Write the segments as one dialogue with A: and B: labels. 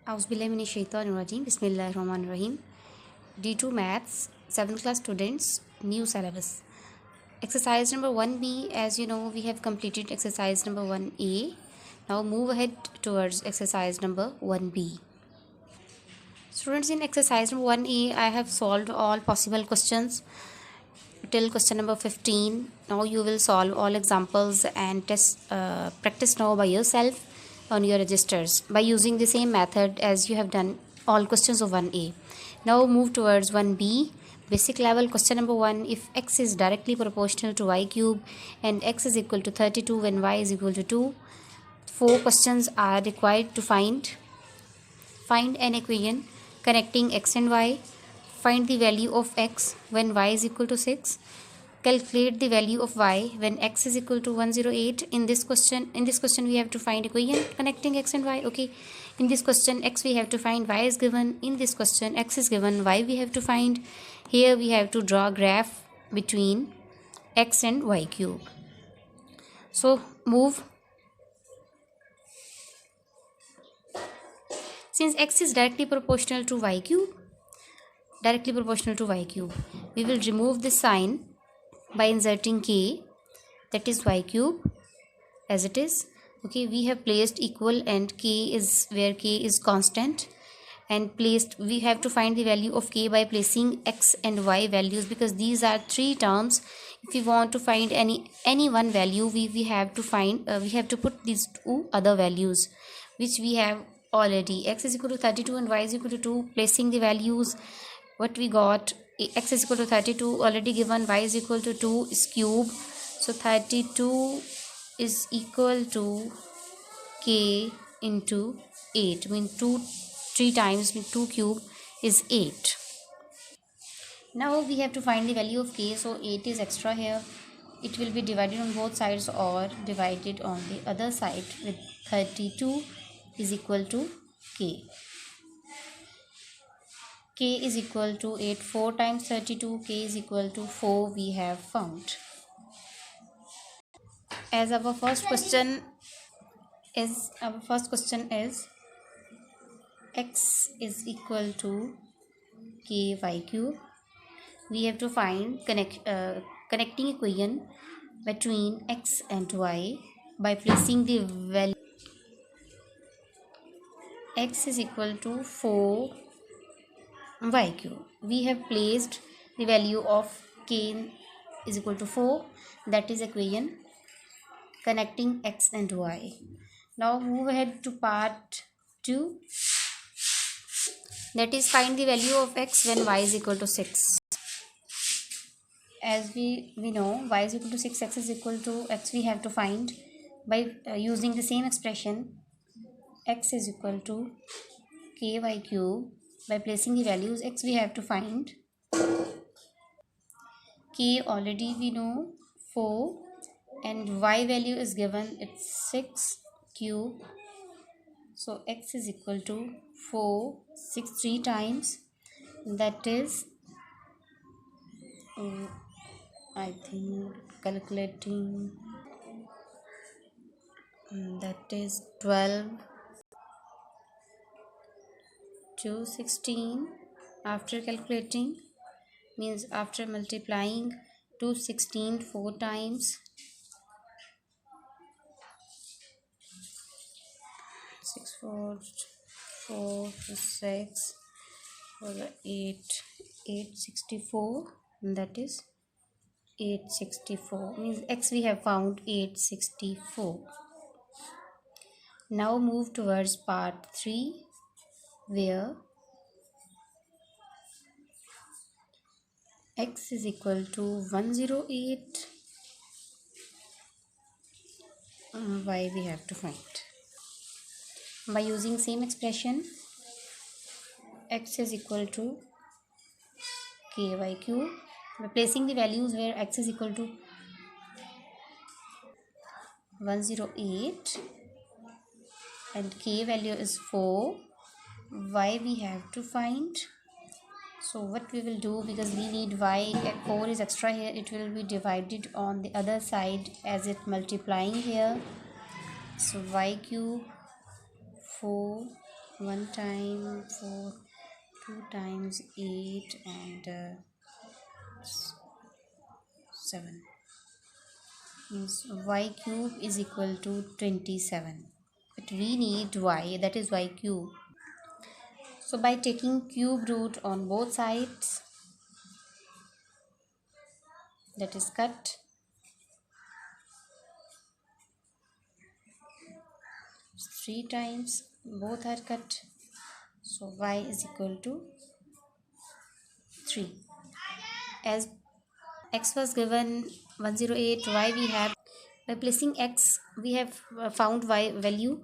A: Auzubillahiminash-shaytanir-rajim. Bismillahir-Rahmanir-Rahim. D2 Maths, 7th class students, new syllabus. Exercise number 1B, as you know, we have completed exercise number 1A. Now move ahead towards exercise number 1B. Students, in exercise number 1A, I have solved all possible questions till question number 15. Now you will solve all examples and practice now by yourself on your registers by using the same method as you have done all questions of 1A. Now move towards 1B. Basic level question number 1. If x is directly proportional to y cube and x is equal to 32 when y is equal to 2, 4 questions are required to find an equation connecting x and y. Find the value of x when y is equal to 6. Calculate the value of y when x is equal to 108. In this question we have to find equation connecting x and y. Okay, in this question x we have to find, y is given. In this question x is given, y we have to find. Here we have to draw graph between x and y cube. So move. Since x is directly proportional to y cube, we will remove this sign by inserting k, that is y cube as it is. Okay, we have placed equal and k is where k is constant, and we have to find the value of k by placing x and y values, because these are three terms. If we want to find any one value, we have to put these two other values which we have already. X is equal to 32 and y is equal to 2. Placing the values, what we got, x is equal to 32 already given, y is equal to 2 is cube, so 32 is equal to k into 8, mean 3 times 2 cube is 8. Now we have to find the value of k, so 8 is extra here. It will be divided on both sides or divided on the other side with 32 is equal to k. K is equal to 8. 4 times 32, k is equal to 4 we have found. As our first question is x is equal to ky cube. We have to find connecting equation between x and y by placing the value x is equal to 4 y cube. We have placed the value of k is equal to 4, that is equation connecting x and y. Now move ahead to part 2, that is find the value of x when y is equal to 6. As we know, y is equal to 6, x is equal to x, we have to find by using the same expression x is equal to ky cube. By placing the values, x we have to find, k already we know 4 and y value is given, it's 6 cube, so x is equal to 4 6 3 times, that is I think calculating, that is 12 to 16. After calculating, means after multiplying 2 16 4 times, 6 4 4 6 for 8 864, that is 864, means x we have found 864. Now move towards part 3, where x is equal to 108, y we have to find. By using same expression, x is equal to ky cube, by placing the values where x is equal to 108 and k value is 4, y we have to find. So what we will do, because we need y, 4 is extra here, it will be divided on the other side as it multiplying here, so y cube 4 1 time 4, 2 times 8, and 7, means y cube is equal to 27. But we need y, that is y cube. So by taking cube root on both sides, that is cut. 3 times, both are cut. So y is equal to 3. As x was given 108, y we have, by placing x we have found y value,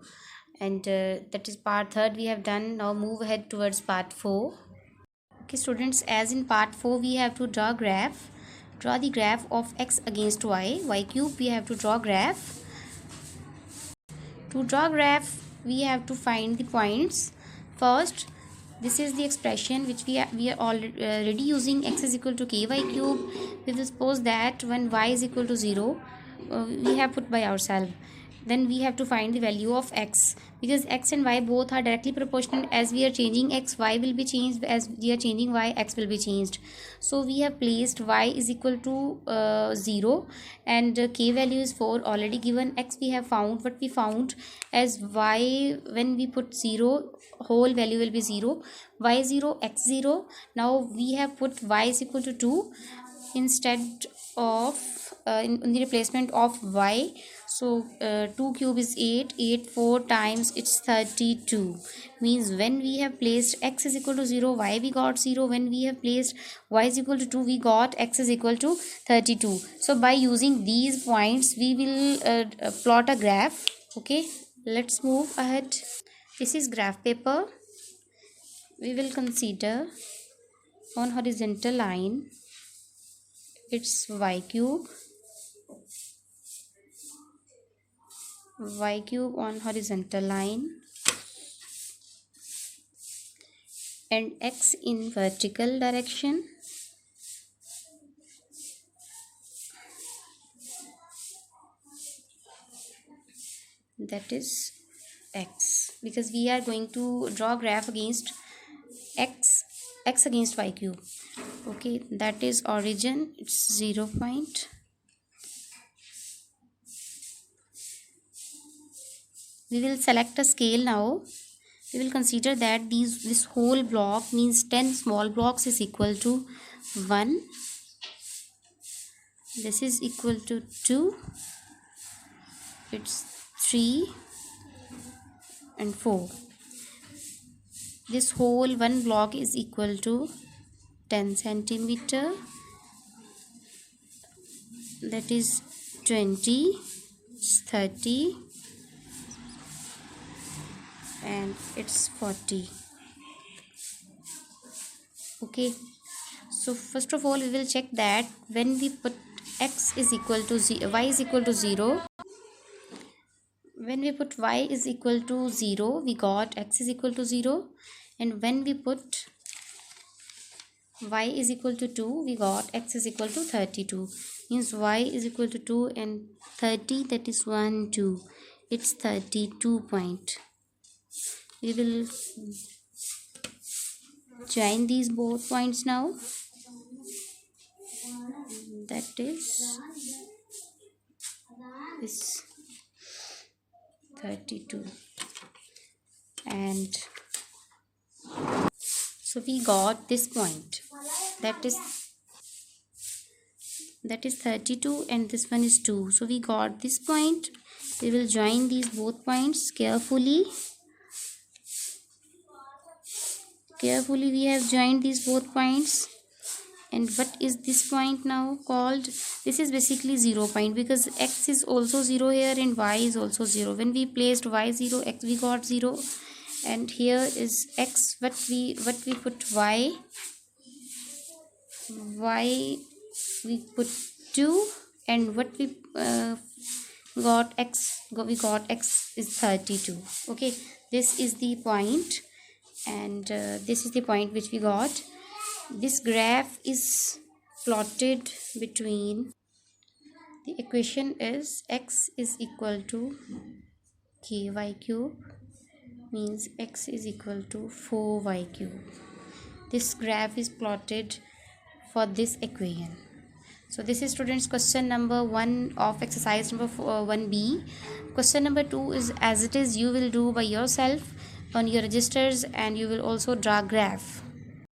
A: and that is part third we have done. Now move ahead towards part 4. Okay students, as in part 4 we have to draw the graph of x against y cube. We have to draw graph. To draw graph we have to find the points. First, this is the expression which we are already using. X is equal to ky cube. We will suppose that when y is equal to 0, we have put by ourselves. Then we have to find the value of x, because x and y both are directly proportional. As we are changing x, y will be changed. As we are changing y, x will be changed. So we have placed y is equal to 0, and k value is 4 already given. X we have found. What we found, as y, when we put 0, whole value will be 0, y 0, x 0. Now we have put y is equal to 2 instead of in the replacement of y. So 2 cube is 8, 8 4 times it's 32. Means when we have placed x is equal to 0, y we got 0. When we have placed y is equal to 2, we got x is equal to 32. So by using these points we will plot a graph. Okay, let's move ahead. This is graph paper. We will consider on horizontal line it's y cube on horizontal line, and x in vertical direction, that is x, because we are going to draw graph against x against y cube. Okay, that is origin, it's 0 point. We will select a scale now. We will consider that this whole block, means 10 small blocks, is equal to 1. This is equal to 2. It's 3 and 4. This whole one block is equal to 10 centimeter. That is 20, 30, and it's 40. Okay, so first of all we will check that when we put x is equal to 0, y is equal to 0, when we put y is equal to 0, we got x is equal to 0, and when we put y is equal to 2, we got x is equal to 32. Means y is equal to 2 and 30, that is 1 2, it's 32 point. We will join these both points now. That is 32, and so we got this point, that is 32, and this one is 2. So we got this point. We will join these both points carefully. We have joined these both points. And what is this point now called? This is basically 0 point, because x is also 0 here and y is also 0. When we placed y 0, x we got 0, and here is x, what we put y we put 2, and what we got x is 32. Okay, this is the point, and this is the point which we got. This graph is plotted between, the equation is x is equal to ky cube means x is equal to 4y cube. This graph is plotted for this equation. So this is students question number 1 of exercise number 1b. Question number 2 is as it is you will do by yourself on your registers, and you will also draw graph.